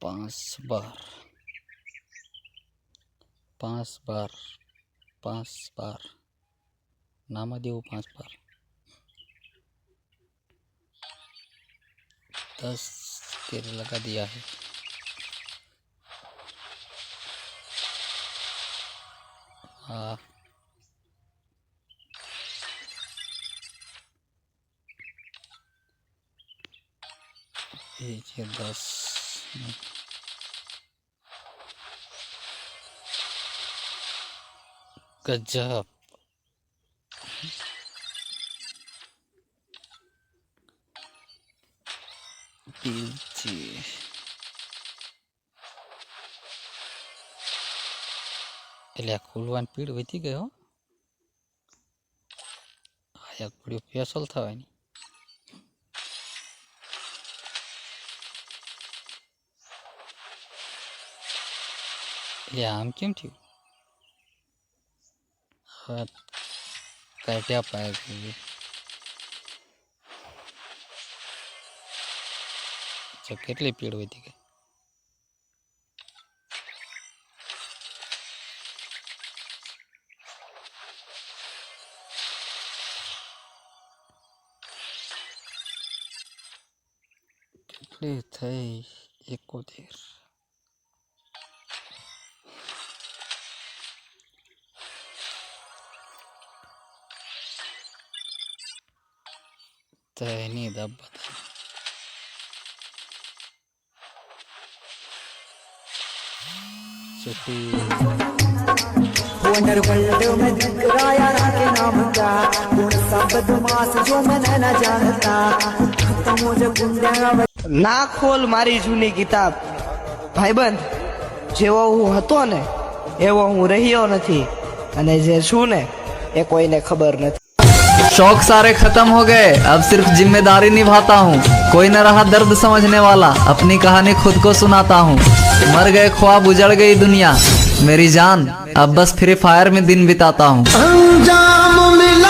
5 बार 5 बार 5 बार नामदेव 5 बार 10 तीर लगा दिया है। हाँ ये 10 गजब। पीछे એટલે આ ખુલવાની પીડ વધી ગઈ હો। આ એક પીડ ફેસલ થવાની। એટલે આમ કેમ થયું? હવે કાઢ્યા પાય ગયું। જો કેટલી પીડ વધી ગઈ। કેટલી થઈ? 71। તો એની દબ બતા वंडर वर्ल्ड में दिखराया के नाम का कौन सा बदमाश जो मैंने न जानता खत्म हो जा गुंडा ના ખોલ મારી જૂની કિતાબ ભાઈબંધ જેવો હું હતો ને એવો હું રહ્યો નથી અને જે છું ને એ કોઈને ખબર નથી। शौक सारे खत्म हो गए, अब सिर्फ जिम्मेदारी निभाता हूँ। कोई न रहा दर्द समझने वाला, अपनी कहानी खुद को सुनाता हूँ। मर गए ख्वाब, उजड़ गई दुनिया, मेरी जान अब बस फ्री फायर में दिन बिताता हूँ।